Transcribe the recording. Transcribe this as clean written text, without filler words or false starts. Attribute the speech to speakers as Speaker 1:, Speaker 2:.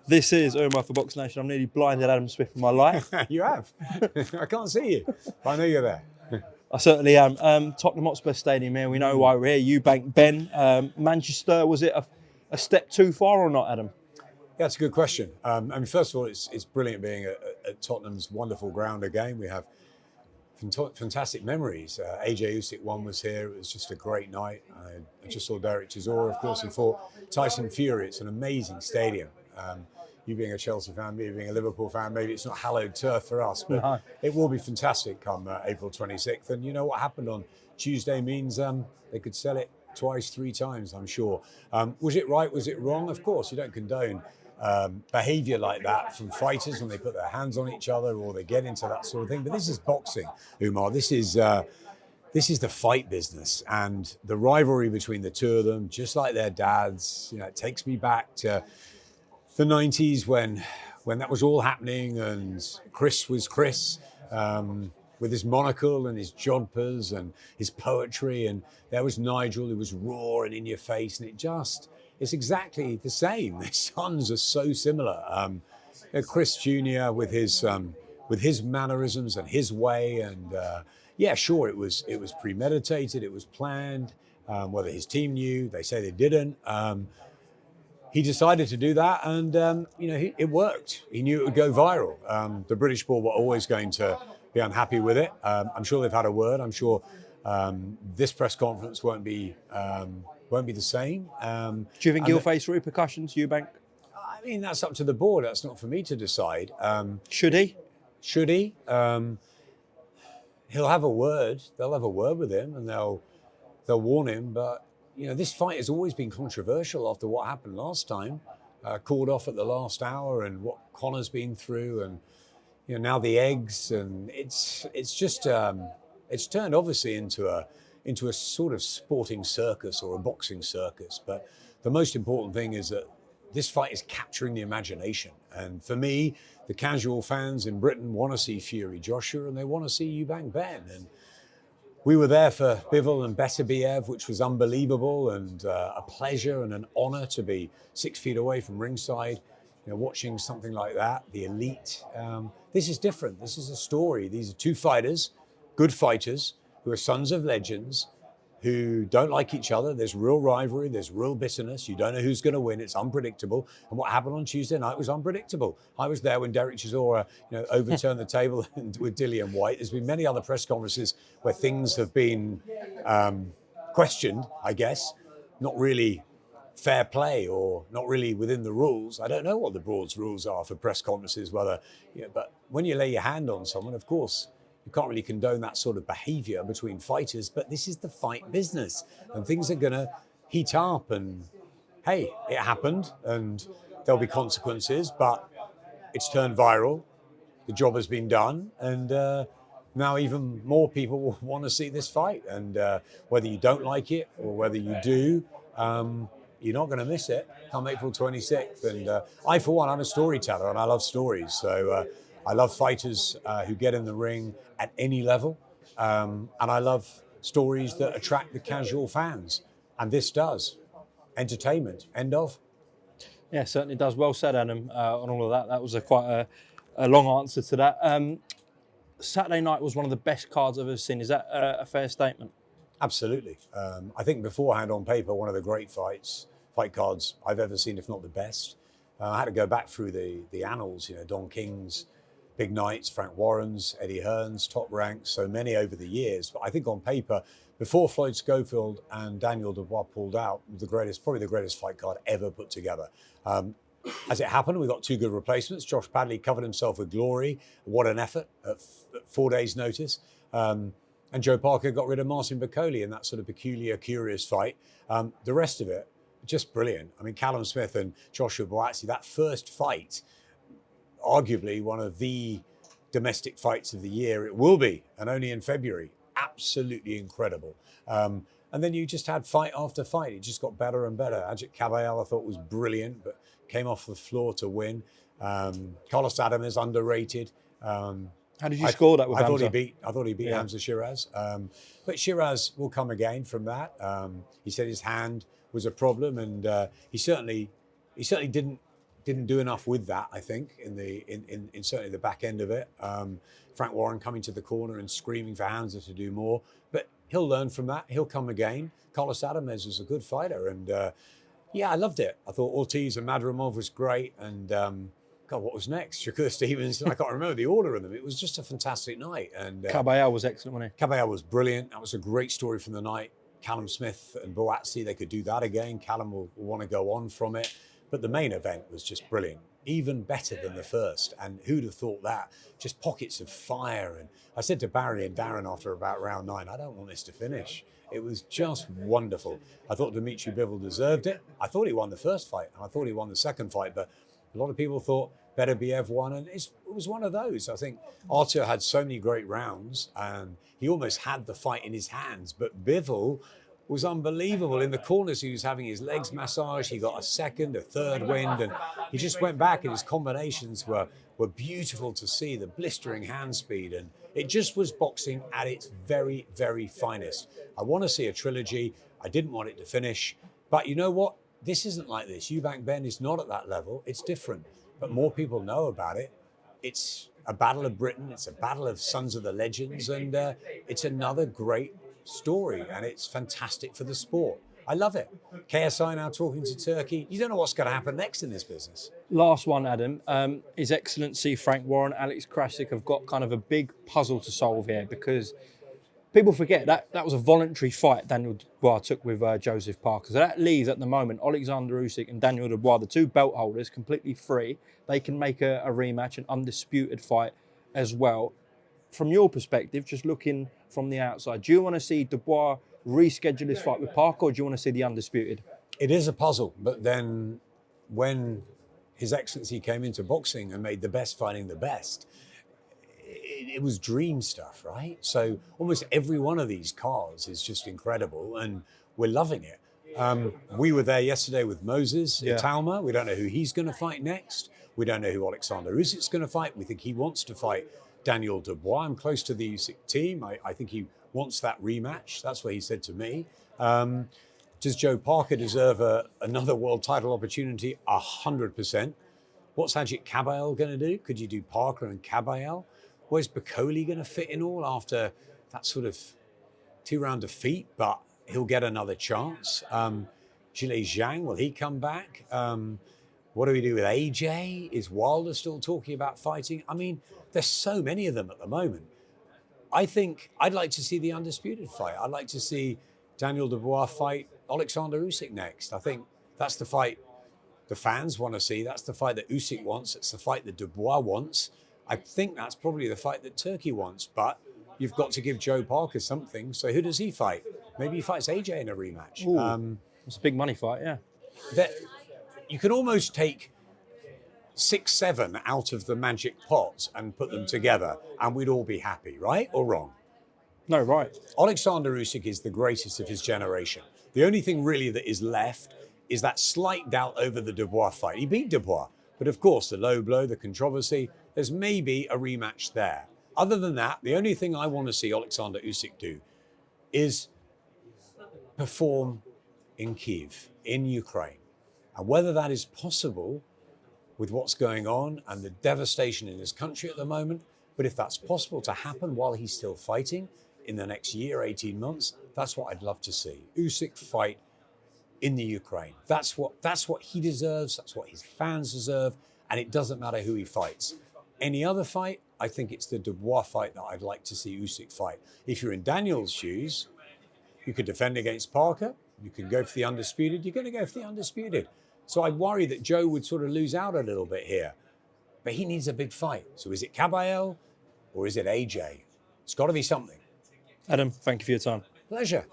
Speaker 1: This is Umar for BoxNation. I'm nearly blinded Adam Smith with my light.
Speaker 2: You have. I can't see you, but I know you're there.
Speaker 1: I certainly am. Tottenham Hotspur Stadium here. We know why we're here. Eubank Ben. Manchester, was it a step too far or not, Adam?
Speaker 2: Yeah, that's a good question. I mean, first of all, it's brilliant being at Tottenham's wonderful ground again. We have fantastic memories. AJ Usyk one was here. It was just a great night. I just saw Derek Chisora, of course, and fought Tyson Fury. It's an amazing stadium. You being a Chelsea fan, me being a Liverpool fan, maybe it's not hallowed turf for us, but
Speaker 1: No.
Speaker 2: it will be fantastic come April 26th. And you know what happened on Tuesday means they could sell it twice, 3 times, I'm sure. Was it right? Was it wrong? Of course, you don't condone behavior like that from fighters when they put their hands on each other or they get into that sort of thing. But this is boxing, Umar. This is the fight business, and the rivalry between the two of them, just like their dads. You know, it takes me back to the 90s when that was all happening, and Chris was Chris with his monocle and his jodhpurs and his poetry, and there was Nigel who was raw and in your face, and it's exactly the same. Their sons are so similar. Chris Jr. with his mannerisms and his way, and yeah, sure, it was premeditated, it was planned. Whether his team knew, they say they didn't. He decided to do that, and it worked. He knew it would go viral. The British board were always going to be unhappy with it. I'm sure they've had a word. I'm sure this press conference won't be the same.
Speaker 1: Do you think he'll face repercussions, Eubank?
Speaker 2: I mean, that's up to the board. That's not for me to decide.
Speaker 1: Should he?
Speaker 2: Should he? He'll have a word. They'll have a word with him, and they'll warn him. But you know, this fight has always been controversial after what happened last time, called off at the last hour, and what Conor's been through, and you know, now the eggs, and it's just it's turned obviously into a sort of sporting circus or a boxing circus. But the most important thing is that this fight is capturing the imagination, and for me, the casual fans in Britain want to see Fury Joshua, and they want to see Eubank Ben. And we were there for Bivol and Beterbiev, which was unbelievable, and a pleasure and an honor to be 6 feet away from ringside, you know, watching something like that, the elite. This is different. This is a story. These are 2 fighters, good fighters, who are sons of legends, who don't like each other. There's real rivalry, there's real bitterness. You don't know who's going to win. It's unpredictable. And what happened on Tuesday night was unpredictable. I was there when Derek Chisora, overturned the table with Dillian White. There's been many other press conferences where things have been questioned, I guess, not really fair play or not really within the rules. I don't know what the board's rules are for press conferences, but when you lay your hand on someone, of course, you can't really condone that sort of behavior between fighters, but this is the fight business, and things are going to heat up, and hey, it happened, and there'll be consequences, but it's turned viral. The job has been done, and now even more people will want to see this fight, and whether you don't like it or whether you do, you're not going to miss it come April 26th. And I, for one, I'm a storyteller, and I love stories, so I love fighters who get in the ring at any level, and I love stories that attract the casual fans, and this does. Entertainment, end of.
Speaker 1: Yeah, certainly does. Well said, Adam, on all of that. That was quite a long answer to that. Saturday night was one of the best cards I've ever seen. Is that a fair statement?
Speaker 2: Absolutely. I think beforehand on paper, one of the great fight cards I've ever seen, if not the best. I had to go back through the annals, Don King's big nights, Frank Warren's, Eddie Hearn's, Top Rank, so many over the years. But I think on paper, before Floyd Schofield and Daniel Dubois pulled out, probably the greatest fight card ever put together. As it happened, we got 2 good replacements. Josh Padley covered himself with glory. What an effort at 4 days' notice. And Joe Parker got rid of Martin Bacoli in that sort of peculiar, curious fight. The rest of it, just brilliant. I mean, Callum Smith and Joshua Boazzi, that first fight, arguably one of the domestic fights of the year. It will be, and only in February. Absolutely incredible. And then you just had fight after fight. It just got better and better. Ajit Kabayal, I thought, was brilliant, but came off the floor to win. Carlos Adam is underrated.
Speaker 1: How did you score that with Hamza?
Speaker 2: I thought he beat Hamza Shiraz. But Shiraz will come again from that. He said his hand was a problem, and he certainly didn't didn't do enough with that, I think, in certainly the back end of it. Frank Warren coming to the corner and screaming for Hamza to do more. But he'll learn from that. He'll come again. Carlos Adamez was a good fighter. And yeah, I loved it. I thought Ortiz and Madrimov was great. And God, what was next? Shakur Stevenson. I can't remember the order of them. It was just a fantastic night. And
Speaker 1: Caballero was excellent, wasn't he?
Speaker 2: Caballero was brilliant. That was a great story from the night. Callum Smith and Boatsi, they could do that again. Callum will want to go on from it. But the main event was just brilliant, even better than the first. And who'd have thought that? Just pockets of fire. And I said to Barry and Darren after about round 9, I don't want this to finish. It was just wonderful. I thought Dimitri Bivol deserved it. I thought he won the first fight, and I thought he won the second fight. But a lot of people thought Beterbiev won, and it was one of those. I think Artur had so many great rounds, and he almost had the fight in his hands. But Bivol was unbelievable. In the corners, he was having his legs massaged. He got a second, a third wind, and he just went back, and his combinations were beautiful to see, the blistering hand speed. And it just was boxing at its very, very finest. I want to see a trilogy. I didn't want it to finish. But you know what? This isn't like this. Eubank Ben is not at that level. It's different. But more people know about it. It's a battle of Britain. It's a battle of sons of the legends. And it's another great story, and it's fantastic for the sport. I love it. KSI now talking to Turkey. You don't know what's going to happen next in this business.
Speaker 1: Last one, Adam. His Excellency Frank Warren, Alex Krasik have got kind of a big puzzle to solve here, because people forget that was a voluntary fight Daniel Dubois took with Joseph Parker. So that leaves at the moment Alexander Usyk and Daniel Dubois, the two belt holders, completely free. They can make a rematch, an undisputed fight as well. From your perspective, just looking from the outside, do you want to see Dubois reschedule his fight with Parker, or do you want to see the undisputed?
Speaker 2: It is a puzzle, but then when His Excellency came into boxing and made the best fighting the best, it was dream stuff, right? So almost every one of these cards is just incredible, and we're loving it. We were there yesterday with Moses Italma. We don't know who he's going to fight next. We don't know who Alexander Usyk's going to fight. We think he wants to fight Daniel Dubois. I'm close to the Usyk team. I think he wants that rematch. That's what he said to me. Does Joe Parker deserve another world title opportunity? 100%. What's Sajid Kabayel going to do? Could you do Parker and Kabayel? Where's Bakoli going to fit in all after that sort of 2-round defeat? But he'll get another chance. Zhilei Zhang, will he come back? What do we do with AJ? Is Wilder still talking about fighting? I mean, there's so many of them at the moment. I think I'd like to see the undisputed fight. I'd like to see Daniel Dubois fight Alexander Usyk next. I think that's the fight the fans want to see. That's the fight that Usyk wants. It's the fight that Dubois wants. I think that's probably the fight that Turkey wants. But you've got to give Joe Parker something. So who does he fight? Maybe he fights AJ in a rematch.
Speaker 1: It's a big money fight, yeah.
Speaker 2: You can almost take 6-7 out of the magic pot and put them together, and we'd all be happy, right or wrong?
Speaker 1: No, right.
Speaker 2: Alexander Usyk is the greatest of his generation. The only thing really that is left is that slight doubt over the Dubois fight. He beat Dubois, but of course the low blow, the controversy, there's maybe a rematch there. Other than that, the only thing I want to see Alexander Usyk do is perform in Kyiv, in Ukraine. And whether that is possible with what's going on and the devastation in his country at the moment, but if that's possible to happen while he's still fighting in the next year, 18 months, that's what I'd love to see. Usyk fight in the Ukraine. That's what he deserves, that's what his fans deserve, and it doesn't matter who he fights. Any other fight, I think it's the Dubois fight that I'd like to see Usyk fight. If you're in Daniel's shoes, you could defend against Parker, you can go for the undisputed, you're going to go for the undisputed. So I worry that Joe would sort of lose out a little bit here. But he needs a big fight. So is it Kabayel or is it AJ? It's got to be something.
Speaker 1: Adam, thank you for your time.
Speaker 2: Pleasure.